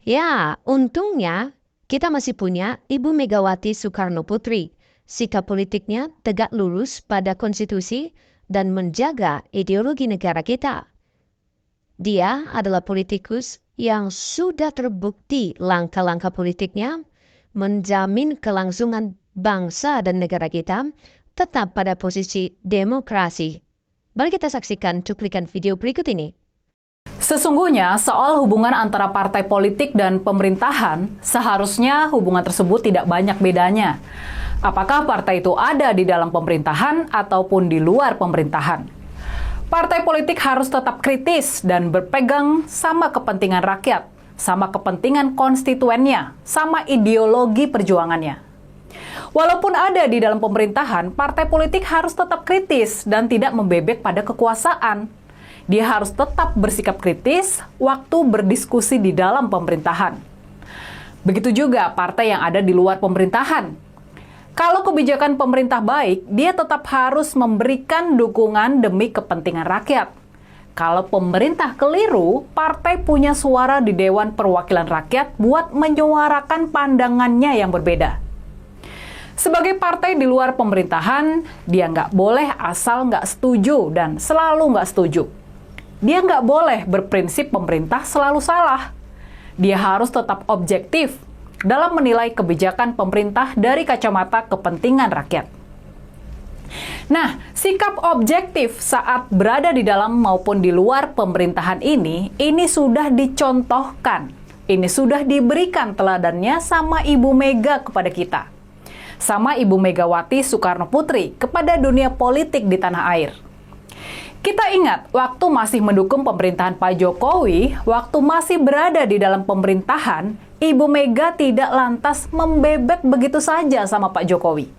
Ya, untungnya kita masih punya Ibu Megawati Soekarno Putri. Sikap politiknya tegak lurus pada konstitusi dan menjaga ideologi negara kita. Dia adalah politikus yang sudah terbukti langkah-langkah politiknya menjamin kelangsungan bangsa dan negara kita tetap pada posisi demokrasi. Mari kita saksikan cuplikan video berikut ini. Sesungguhnya, soal hubungan antara partai politik dan pemerintahan, seharusnya hubungan tersebut tidak banyak bedanya. Apakah partai itu ada di dalam pemerintahan ataupun di luar pemerintahan? Partai politik harus tetap kritis dan berpegang sama kepentingan rakyat, sama kepentingan konstituennya, sama ideologi perjuangannya. Walaupun ada di dalam pemerintahan, partai politik harus tetap kritis dan tidak membebek pada kekuasaan. Dia harus tetap bersikap kritis waktu berdiskusi di dalam pemerintahan. Begitu juga partai yang ada di luar pemerintahan. Kalau kebijakan pemerintah baik, dia tetap harus memberikan dukungan demi kepentingan rakyat. Kalau pemerintah keliru, partai punya suara di Dewan Perwakilan Rakyat buat menyuarakan pandangannya yang berbeda. Sebagai partai di luar pemerintahan, dia nggak boleh asal nggak setuju dan selalu nggak setuju. Dia nggak boleh berprinsip pemerintah selalu salah. Dia harus tetap objektif dalam menilai kebijakan pemerintah dari kacamata kepentingan rakyat. Nah, sikap objektif saat berada di dalam maupun di luar pemerintahan ini sudah dicontohkan. Ini sudah diberikan teladannya sama Ibu Mega kepada kita. Sama Ibu Megawati Soekarno Putri kepada dunia politik di tanah air. Kita ingat, waktu masih mendukung pemerintahan Pak Jokowi, waktu masih berada di dalam pemerintahan, Ibu Mega tidak lantas membebek begitu saja sama Pak Jokowi.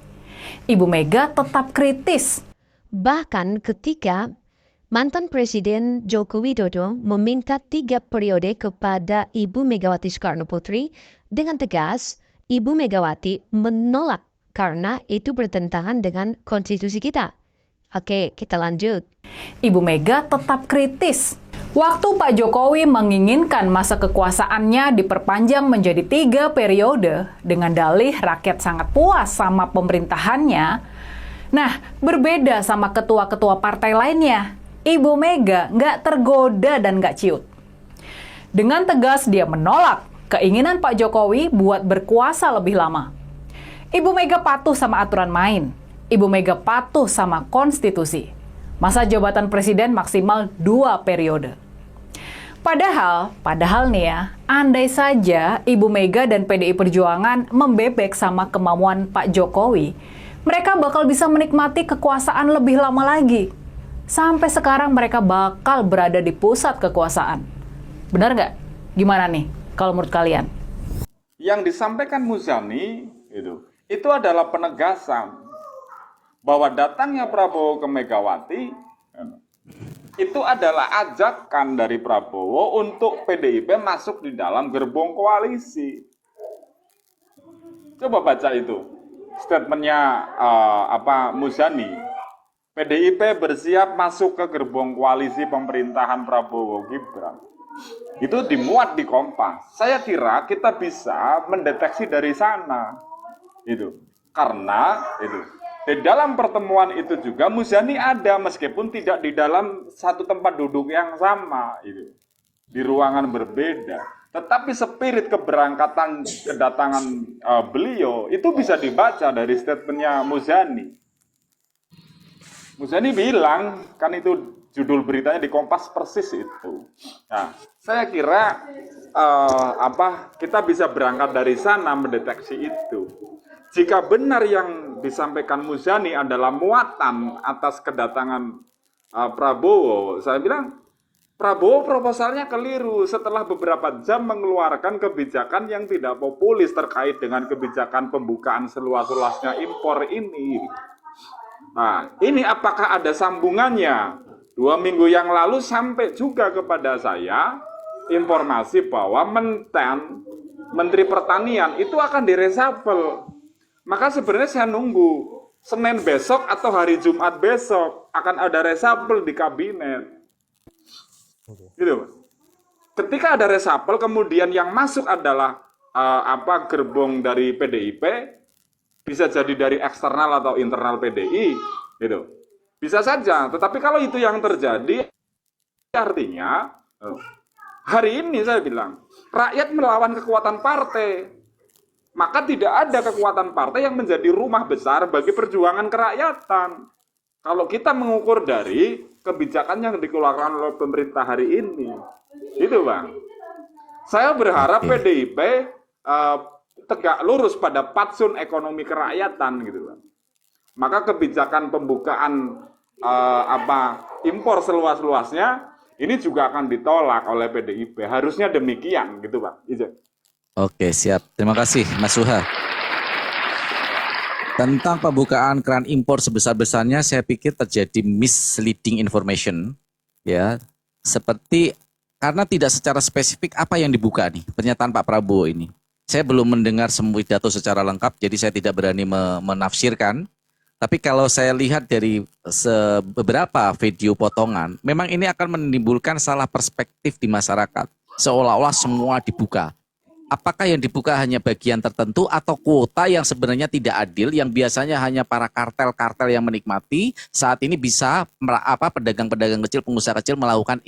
Ibu Mega tetap kritis. Bahkan ketika mantan Presiden Joko Widodo meminta 3 periode kepada Ibu Megawati Soekarno Putri, dengan tegas, Ibu Megawati menolak karena itu bertentangan dengan konstitusi kita. Oke, kita lanjut. Ibu Mega tetap kritis. Waktu Pak Jokowi menginginkan masa kekuasaannya diperpanjang menjadi 3 periode dengan dalih rakyat sangat puas sama pemerintahannya. Nah, berbeda sama ketua-ketua partai lainnya. Ibu Mega nggak tergoda dan nggak ciut. Dengan tegas dia menolak keinginan Pak Jokowi buat berkuasa lebih lama. Ibu Mega patuh sama aturan main. Ibu Mega patuh sama konstitusi. Masa jabatan presiden maksimal 2 periode. Padahal nih ya, andai saja Ibu Mega dan PDI Perjuangan membebek sama kemauan Pak Jokowi, mereka bakal bisa menikmati kekuasaan lebih lama lagi. Sampai sekarang mereka bakal berada di pusat kekuasaan. Benar nggak? Gimana nih kalau menurut kalian? Yang disampaikan Muzani itu adalah penegasan bahwa datangnya Prabowo ke Megawati itu adalah ajakan dari Prabowo untuk PDIP masuk di dalam gerbong koalisi. Coba baca itu statementnya Muzani. PDIP bersiap masuk ke gerbong koalisi pemerintahan Prabowo Gibran. Itu dimuat di Kompas. Saya kira kita bisa mendeteksi dari sana. Karena di dalam pertemuan itu juga Muzani ada meskipun tidak di dalam satu tempat duduk yang sama di ruangan berbeda, tetapi spirit keberangkatan kedatangan beliau itu bisa dibaca dari statementnya Muzani. Muzani bilang, kan itu judul beritanya di Kompas persis itu. Nah, saya kira kita bisa berangkat dari sana mendeteksi itu. Jika benar yang disampaikan Muzani adalah muatan atas kedatangan Prabowo, saya bilang Prabowo proposalnya keliru setelah beberapa jam mengeluarkan kebijakan yang tidak populis terkait dengan kebijakan pembukaan seluas-luasnya impor ini. Nah, ini apakah ada sambungannya? 2 minggu yang lalu sampai juga kepada saya informasi bahwa Menteri Pertanian itu akan diresapel. Maka sebenarnya saya nunggu Senin besok atau hari Jumat besok akan ada resapel di kabinet. Gitu, Mas. ketika ada reshuffle kemudian yang masuk adalah gerbong dari PDIP, bisa jadi dari eksternal atau internal PDI, gitu. Bisa saja. Tetapi kalau itu yang terjadi, artinya hari ini saya bilang rakyat melawan kekuatan partai, maka tidak ada kekuatan partai yang menjadi rumah besar bagi perjuangan kerakyatan. Kalau kita mengukur dari kebijakan yang dikeluarkan oleh pemerintah hari ini, itu Bang. Saya berharap PDIP tegak lurus pada patsun ekonomi kerakyatan, gitu Bang. Maka kebijakan pembukaan impor seluas-luasnya ini juga akan ditolak oleh PDIP. Harusnya demikian, gitu Bang. Oke, siap. Terima kasih, Mas Suha. Tentang pembukaan keran impor sebesar-besarnya, saya pikir terjadi misleading information, ya. Seperti karena tidak secara spesifik apa yang dibuka nih, pernyataan Pak Prabowo ini. Saya belum mendengar semua pidato secara lengkap, jadi saya tidak berani menafsirkan. Tapi kalau saya lihat dari beberapa video potongan, memang ini akan menimbulkan salah perspektif di masyarakat. Seolah-olah semua dibuka. Apakah yang dibuka hanya bagian tertentu atau kuota yang sebenarnya tidak adil, yang biasanya hanya para kartel-kartel yang menikmati, saat ini bisa pedagang-pedagang kecil, pengusaha kecil melakukan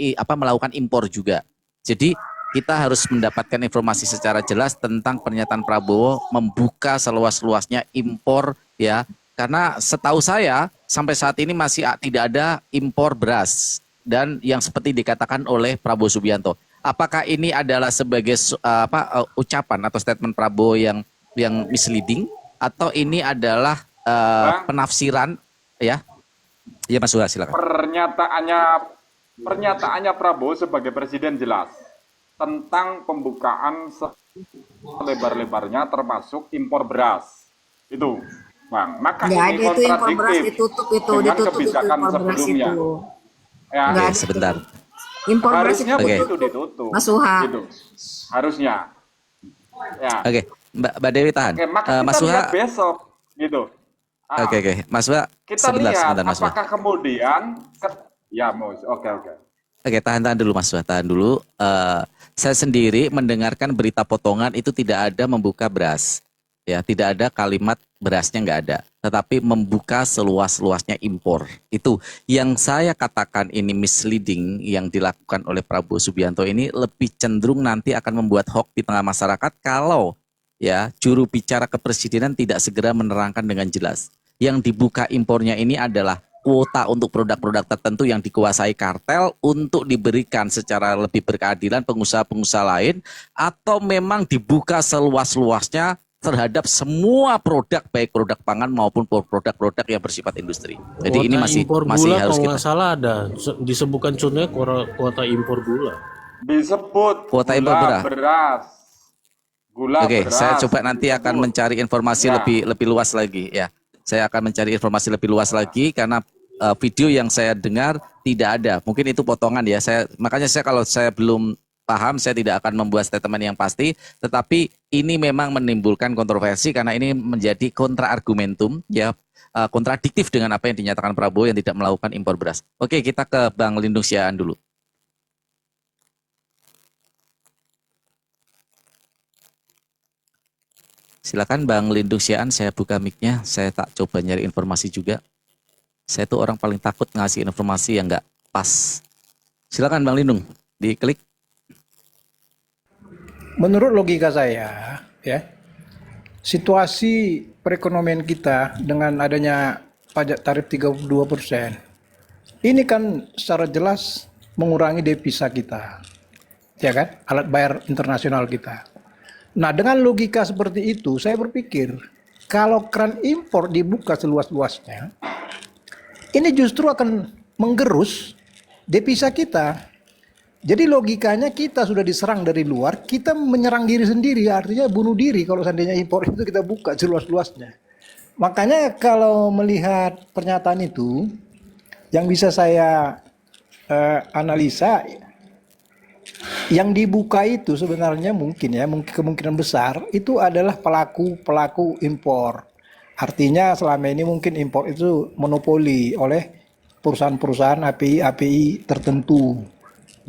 impor juga. Jadi kita harus mendapatkan informasi secara jelas tentang pernyataan Prabowo membuka seluas-luasnya impor, ya. Karena setahu saya sampai saat ini masih tidak ada impor beras, dan yang seperti dikatakan oleh Prabowo Subianto. Apakah ini adalah sebagai ucapan atau statement Prabowo yang misleading, atau ini adalah penafsiran, ya? Ya Mas Suha, silakan. Pernyataannya Prabowo sebagai presiden jelas tentang pembukaan selebar-lebarnya termasuk impor beras. Itu, Bang. Maka ini kontradiktif dengan kebijakan sebelumnya. Ya, oke, sebentar. Impor harusnya beras begitu ditutup. Mas Suha. Gitu. Harusnya. Ya. Oke, Mbak Dewi tahan. Oke, maka kita Mas Suha lihat besok, gitu. Oke. Mas Suha, kita sebentar, lihat Mas Suha. apakah kemudian ya, Mus. Oke. Oke, tahan dulu Mas Suha, tahan dulu. Saya sendiri mendengarkan berita potongan itu tidak ada membuka beras. Ya, tidak ada kalimat berasnya, nggak ada. Tetapi membuka seluas-luasnya impor. Itu yang saya katakan ini misleading yang dilakukan oleh Prabowo Subianto ini lebih cenderung nanti akan membuat hoax di tengah masyarakat kalau ya juru bicara kepresidenan tidak segera menerangkan dengan jelas. Yang dibuka impornya ini adalah kuota untuk produk-produk tertentu yang dikuasai kartel untuk diberikan secara lebih berkeadilan pengusaha-pengusaha lain, atau memang dibuka seluas-luasnya terhadap semua produk, baik produk pangan maupun produk-produk yang bersifat industri. Jadi kuota ini masih impor harus gula, kalau kita nggak salah ada disebutkan contohnya kuota impor gula. Disebut kuota impor beras. Gula Oke, beras. saya coba nanti akan mencari informasi lebih luas lagi ya. Saya akan mencari informasi lebih luas lagi karena video yang saya dengar tidak ada. Mungkin itu potongan ya. Makanya kalau saya belum paham, saya tidak akan membuat statement yang pasti, tetapi ini memang menimbulkan kontroversi karena ini menjadi kontra argumentum, ya, kontradiktif dengan apa yang dinyatakan Prabowo yang tidak melakukan impor beras. Oke, kita ke Bang Lindung Siaan dulu. Silakan Bang Lindung Siaan, saya buka mic-nya, saya tak coba nyari informasi juga. Saya tuh orang paling takut ngasih informasi yang nggak pas. Silakan Bang Lindung, diklik. Menurut logika saya, ya, situasi perekonomian kita dengan adanya pajak tarif 32%, ini kan secara jelas mengurangi devisa kita, ya kan, alat bayar internasional kita. Nah, dengan logika seperti itu, saya berpikir kalau keran impor dibuka seluas-luasnya, ini justru akan menggerus devisa kita. Jadi logikanya kita sudah diserang dari luar, kita menyerang diri sendiri, artinya bunuh diri kalau seandainya impor itu kita buka seluas-luasnya. Makanya kalau melihat pernyataan itu, yang bisa saya analisa, yang dibuka itu sebenarnya mungkin kemungkinan besar itu adalah pelaku impor. Artinya selama ini mungkin impor itu monopoli oleh perusahaan-perusahaan API tertentu.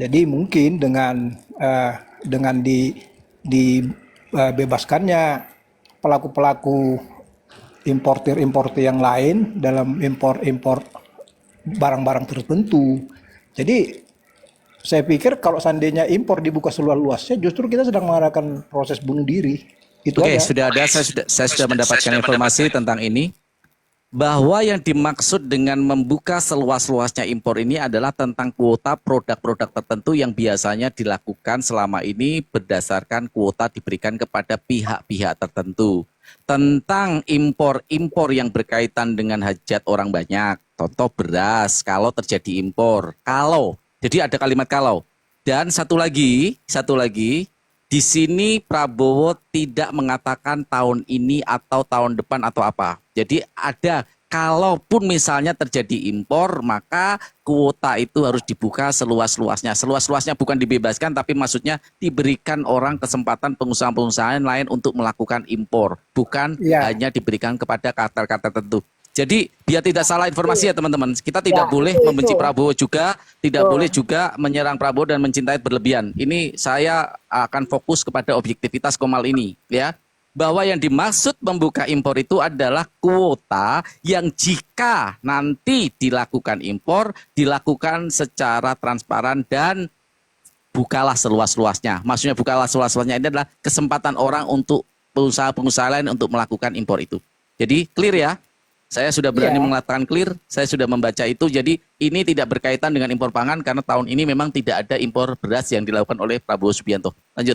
Jadi mungkin dengan dibebaskannya pelaku-pelaku importir yang lain dalam impor barang-barang tertentu. Jadi saya pikir kalau seandainya impor dibuka seluas-luasnya, justru kita sedang mengadakan proses bunuh diri. Itu Oke, aja. sudah ada. Saya sudah mendapatkan informasi tentang ini. Bahwa yang dimaksud dengan membuka seluas-luasnya impor ini adalah tentang kuota produk-produk tertentu yang biasanya dilakukan selama ini berdasarkan kuota diberikan kepada pihak-pihak tertentu. Tentang impor-impor yang berkaitan dengan hajat orang banyak. Contoh beras, kalau terjadi impor. Kalau, jadi ada kalimat kalau. Dan satu lagi, di sini Prabowo tidak mengatakan tahun ini atau tahun depan atau apa. Jadi ada, kalaupun misalnya terjadi impor, maka kuota itu harus dibuka seluas-luasnya. Seluas-luasnya bukan dibebaskan, tapi maksudnya diberikan orang kesempatan pengusaha-pengusaha lain untuk melakukan impor. Bukan hanya diberikan kepada kartel-kartel tertentu. Jadi biar tidak salah informasi ya teman-teman, kita tidak boleh membenci Prabowo juga, tidak boleh juga menyerang Prabowo dan mencintai berlebihan. Ini saya akan fokus kepada objektivitas Komal ini, ya. Bahwa yang dimaksud membuka impor itu adalah kuota yang jika nanti dilakukan impor, dilakukan secara transparan dan bukalah seluas-luasnya. Maksudnya bukalah seluas-luasnya ini adalah kesempatan orang untuk pengusaha-pengusaha lain untuk melakukan impor itu. Jadi clear ya. Saya sudah berani mengatakan clear, saya sudah membaca itu. Jadi ini tidak berkaitan dengan impor pangan karena tahun ini memang tidak ada impor beras yang dilakukan oleh Prabowo Subianto. Lanjut.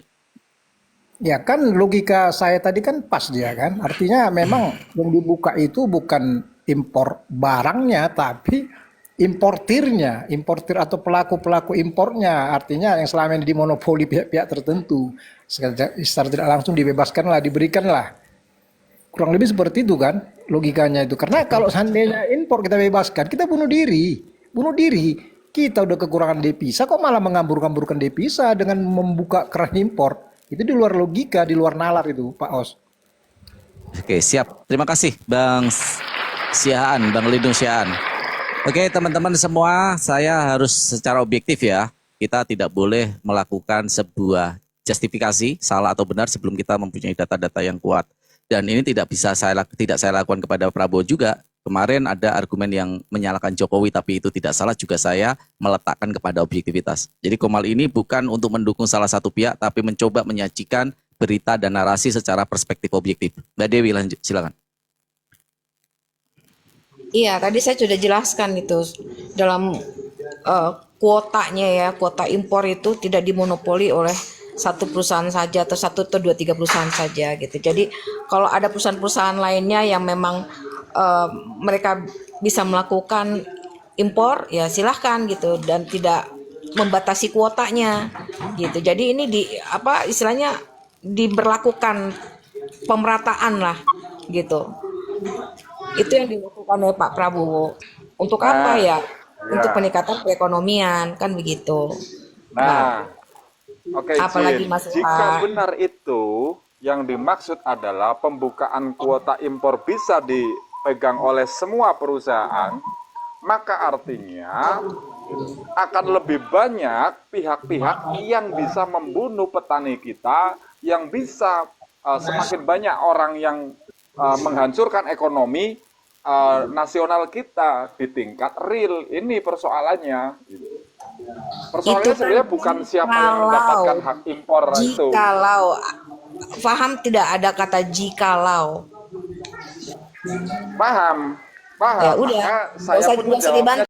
Ya kan logika saya tadi kan pas dia kan. Artinya memang yang dibuka itu bukan impor barangnya tapi importirnya, importir atau pelaku-pelaku impornya. Artinya yang selama ini dimonopoli pihak-pihak tertentu. Secara tidak langsung dibebaskanlah, diberikanlah. Kurang lebih seperti itu kan logikanya itu. Karena kalau seandainya impor kita bebaskan, kita bunuh diri. Bunuh diri. Kita udah kekurangan devisa kok malah mengambur-amburkan devisa dengan membuka keran impor. Itu di luar logika, di luar nalar itu Pak Os. Oke, siap. Terima kasih Bang Siaan, Bang Lindung Siaan. Oke teman-teman semua, saya harus secara objektif ya. Kita tidak boleh melakukan sebuah justifikasi salah atau benar sebelum kita mempunyai data-data yang kuat. Dan ini tidak saya lakukan kepada Prabowo juga. Kemarin ada argumen yang menyalahkan Jokowi, tapi itu tidak salah, juga saya meletakkan kepada objektivitas. Jadi Komal ini bukan untuk mendukung salah satu pihak, tapi mencoba menyajikan berita dan narasi secara perspektif objektif. Mbak Dewi, lanjut, silakan. Iya, tadi saya sudah jelaskan itu dalam kuotanya ya, kuota impor itu tidak dimonopoli oleh satu perusahaan saja atau satu atau dua tiga perusahaan saja gitu. Jadi kalau ada perusahaan-perusahaan lainnya yang memang mereka bisa melakukan impor ya silahkan gitu dan tidak membatasi kuotanya gitu. Jadi ini istilahnya diberlakukan pemerataan lah gitu. Itu yang dilakukan oleh Pak Prabowo. Untuk apa ya? Untuk peningkatan perekonomian kan begitu. Oke, apalagi jika benar itu yang dimaksud adalah pembukaan kuota impor bisa dipegang oleh semua perusahaan, maka artinya akan lebih banyak pihak-pihak yang bisa membunuh petani kita, yang bisa semakin banyak orang yang menghancurkan ekonomi nasional kita di tingkat real. Ini persoalannya. Persoalannya sebenarnya bukan siapa yang mendapatkan hak impor itu. Jikalau, paham tidak ada kata jikalau. Paham. Ya udah, Saya pun menjawabnya